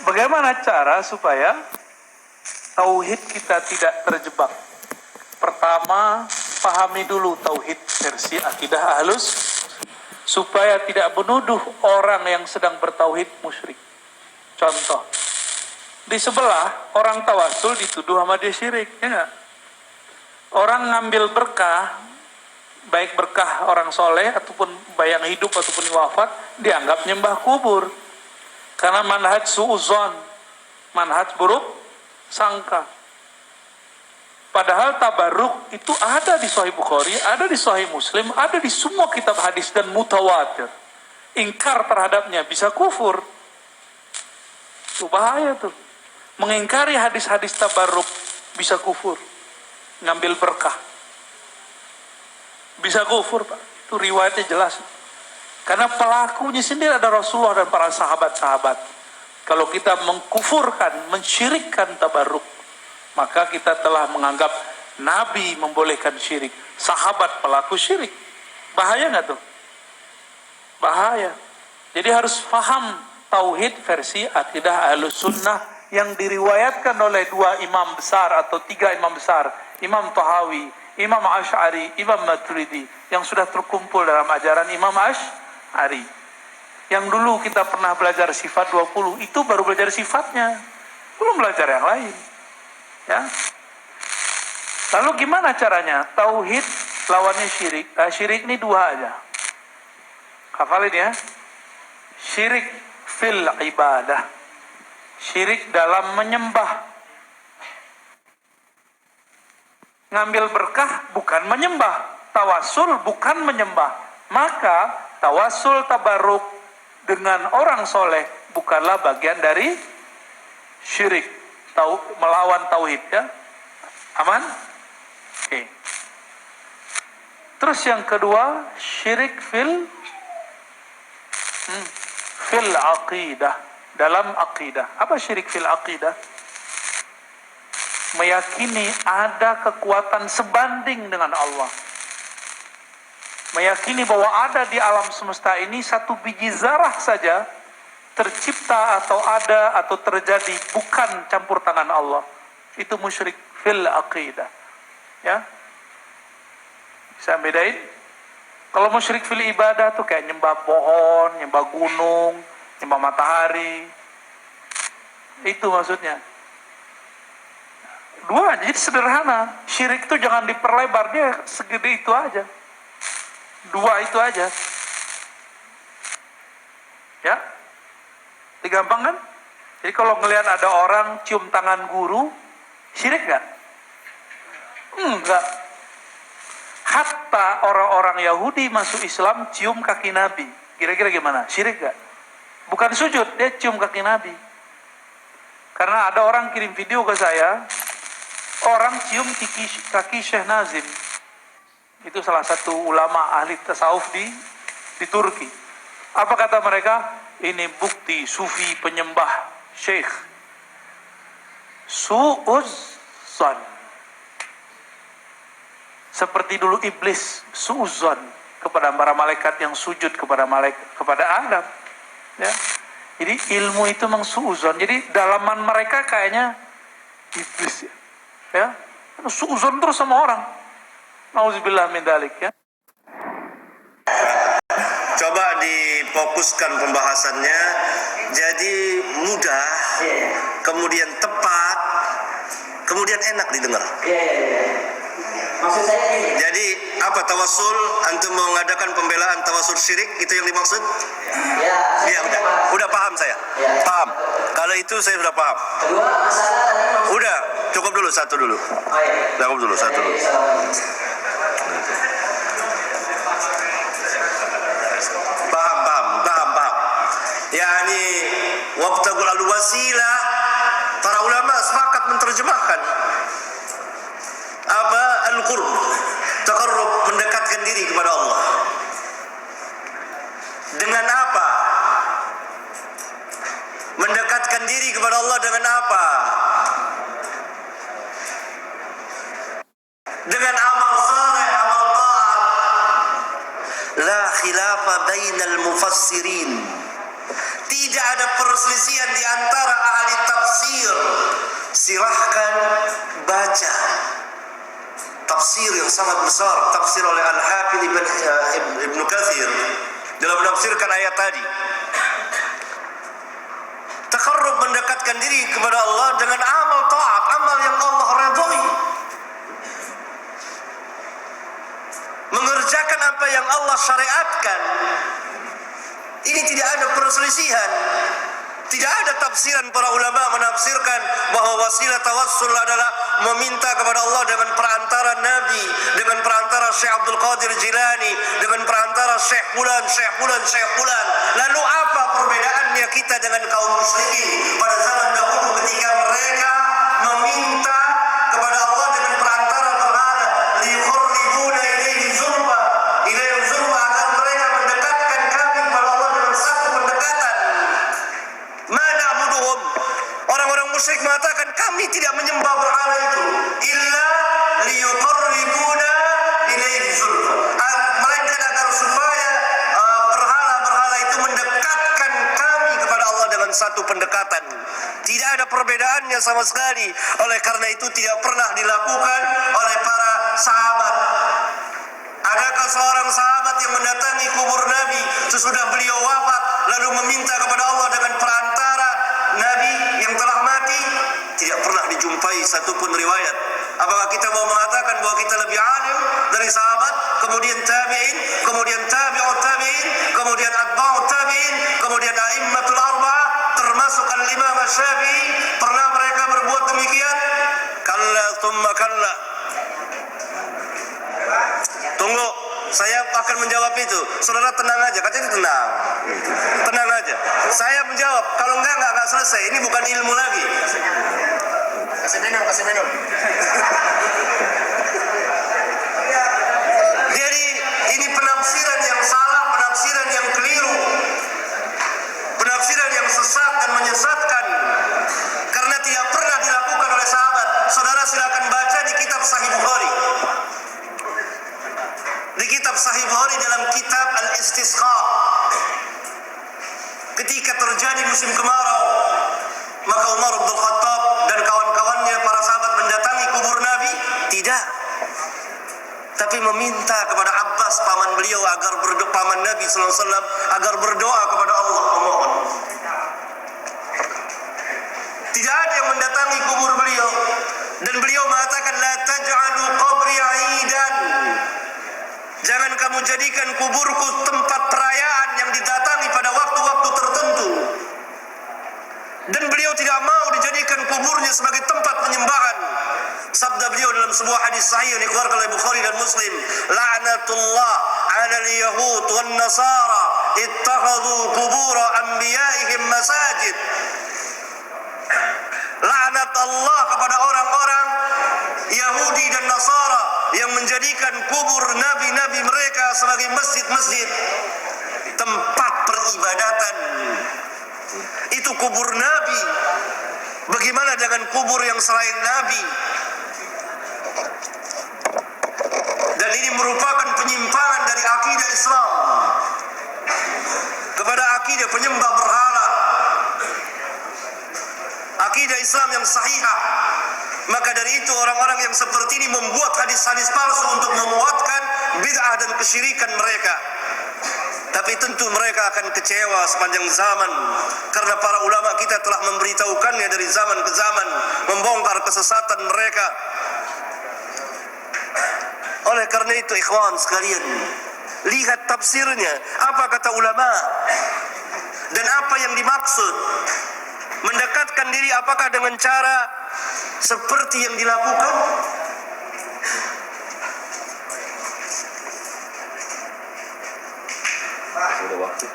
Bagaimana cara supaya tauhid kita tidak terjebak? Pertama, pahami dulu tauhid versi akidah Ahlus, supaya tidak menuduh orang yang sedang bertauhid musyrik. Contoh, di sebelah orang tawasul dituduh sama dia syirik, ya enggak? Orang ngambil berkah, baik berkah orang soleh ataupun bayang hidup ataupun wafat, dianggap nyembah kubur. Karena manhaj su'uzon, manhaj buruk sangka. Padahal tabarruk itu ada di Sahih Bukhari, ada di Sahih Muslim, ada di semua kitab hadis dan mutawatir. Ingkar terhadapnya bisa kufur. Itu bahaya tuh. Mengingkari hadis-hadis tabarruk bisa kufur. Ngambil berkah. Bisa kufur, Pak. Itu riwayatnya jelas. Karena pelakunya sendiri ada Rasulullah dan para sahabat-sahabat. Kalau kita mengkufurkan, mensyirikkan tabarruk, maka kita telah menganggap Nabi membolehkan syirik, sahabat pelaku syirik. Bahaya nggak tuh? Bahaya. Jadi harus paham tauhid versi akidah Ahlus Sunnah yang diriwayatkan oleh 2 imam besar atau 3 imam besar, Imam Tahawi, Imam Asy'ari, Imam Maturidi, yang sudah terkumpul dalam ajaran Imam Asy'ari. Yang dulu kita pernah belajar sifat 20, itu baru belajar sifatnya, belum belajar yang lain. Ya. Lalu gimana caranya? Tauhid lawannya syirik. Syirik ini 2 aja. Hafalin ya. Syirik fil ibadah. Syirik dalam menyembah. Ngambil berkah bukan menyembah. Tawasul bukan menyembah. Maka tawasul tabarruk dengan orang soleh bukanlah bagian dari syirik. Melawan tauhid, ya. Aman? Oke. Terus yang kedua, syirik fil aqidah, dalam aqidah. Apa syirik fil aqidah? Meyakini ada kekuatan sebanding dengan Allah. Meyakini bahwa ada di alam semesta ini satu biji zarah saja tercipta atau ada atau terjadi bukan campur tangan Allah. Itu musyrik fil aqidah. Ya. Bisa bedain? Kalau musyrik fil ibadah tuh kayak nyembah pohon, nyembah gunung, nyembah matahari. Itu maksudnya. 2, jadi sederhana. Syirik itu jangan diperlebar, dia segede itu aja. 2 itu aja. Ya. Gampang kan? Jadi kalau ngelihat ada orang cium tangan guru, syirik nggak? Enggak. Hatta orang-orang Yahudi masuk Islam cium kaki Nabi. Kira-kira gimana? Syirik nggak? Bukan sujud, dia cium kaki Nabi. Karena ada orang kirim video ke saya, orang cium kaki Syekh Nazim. Itu salah satu ulama ahli tasawuf di Turki. Apa kata mereka? Ini bukti sufi penyembah syekh. Su'uzzon. Seperti dulu iblis su'uzzon kepada para malaikat yang sujud kepada Adam. Ya. Jadi ilmu itu memang su'uzzon. Jadi dalaman mereka kayaknya iblis. Ya. Su'uzzon terus sama orang. Nauzubillah min dzalik, ya. Coba difokuskan pembahasannya jadi mudah, kemudian tepat, kemudian enak didengar. Maksud saya ini. Jadi apa tawassul? Antum mengadakan pembelaan tawassul syirik, itu yang dimaksud? Ya, udah paham saya. Ya. Paham. Kalau itu saya sudah paham. Kedua masalah tadi. Udah, cukup dulu satu dulu. Cukup dulu satu dulu. Yani wabtagul al-wasilah, para ulama sepakat menerjemahkan apa al-qurb, taqarrub, mendekatkan diri kepada Allah. Dengan apa? Mendekatkan diri kepada Allah dengan apa? Dengan amal saleh, amal taat. La khilafa bainal mufassirin. Tidak ada perselisihan di antara ahli tafsir. Silahkan baca tafsir yang sangat besar, tafsir oleh Al-Hafidz Ibnu Katsir dalam menafsirkan ayat tadi. Taqarrub, mendekatkan diri kepada Allah dengan amal taat, amal yang Allah ridhoi. Mengerjakan apa yang Allah syariatkan. Ini tidak ada perselisihan. Tidak ada tafsiran para ulama menafsirkan bahwa wasilah tawassul adalah meminta kepada Allah dengan perantara Nabi, dengan perantara Syekh Abdul Qadir Jilani, dengan perantara Syekh Fulan, Syekh Fulan, Syekh Fulan. Lalu apa perbedaannya kita dengan kaum musyrikin pada zaman dahulu ketika mereka meminta kepada Allah dengan perantara berhala, liyuqarribuna ilaihi zulfa, agar mereka mendekatkan kami kepada Allah dengan satu pendekatan. Mana buduhum, orang-orang musyrik mengatakan kami tidak menyembah berhala itu illa liyuqarribuna ilaihi zulfa, melainkan agar supaya berhala-berhala itu mendekatkan kami kepada Allah dengan satu pendekatan. Tidak ada perbedaannya sama sekali. Oleh karena itu tidak pernah dilakukan oleh para sahabat. Adakah seorang sahabat yang mendatangi kubur Nabi sesudah beliau wafat lalu meminta kepada Allah dengan perantara Nabi yang telah mati? Tidak pernah dijumpai satupun riwayat. Apakah kita mau mengatakan bahwa kita lebih alim dari sahabat, kemudian tabi'in, kemudian tabi'ut tabi'in, kemudian atba'ut tabi'in, kemudian a'immatul arba'ah, termasuk al-Imam Syafi'i? Pernah mereka berbuat demikian? Kalla thumma kalla. Tunggu, saya akan menjawab itu. Saudara tenang aja, katanya tenang. Tenang aja. Saya menjawab, kalau enggak selesai. Ini bukan ilmu lagi. Kasih minum. Jadi ini penafsiran yang salah, penafsiran yang keliru, penafsiran yang sesat dan menyesatkan, karena tidak pernah dilakukan oleh sahabat. Saudara silakan baca di kitab Sahih Bukhari. Di kitab Sahih Bukhari dalam kitab Al-Istisqa, ketika terjadi musim kemarau, maka Umar bin Khattab dan kawan-kawannya para sahabat mendatangi kubur Nabi, tidak, tapi meminta kepada Abbas paman beliau agar berdoa, paman Nabi sallallahu alaihi wasallam, agar berdoa kepada Allah, memohon. Tidak ada yang mendatangi kubur beliau, dan beliau mengatakan la taj'alu qabri 'aidan. Jangan kamu jadikan kuburku tempat perayaan yang didatangi pada waktu-waktu tertentu. Dan beliau tidak mau dijadikan kuburnya sebagai tempat penyembahan. Sabda beliau dalam sebuah hadis sahih yang dikeluarkan oleh Bukhari dan Muslim, la'natullah 'ala al-yahud wan nasara ittakhadhu qubur anbiya'ihim masajid. Laknat Allah kepada orang-orang Yahudi dan Nasara yang menjadikan kubur nabi-nabi mereka sebagai masjid-masjid, tempat peribadatan. Itu kubur Nabi. Bagaimana dengan kubur yang selain Nabi? Dan ini merupakan penyimpangan dari akidah Islam kepada akidah penyembah berhala, akidah Islam yang sahihah. Maka dari itu orang-orang yang seperti ini membuat hadis-hadis palsu untuk memuatkan bid'ah dan kesyirikan mereka. Tapi tentu mereka akan kecewa sepanjang zaman, karena para ulama kita telah memberitahukannya dari zaman ke zaman, membongkar kesesatan mereka. Oleh karena itu ikhwan sekalian, lihat tafsirnya, apa kata ulama dan apa yang dimaksud. Mendekatkan diri apakah dengan cara seperti yang dilakukan? Sudah waktu.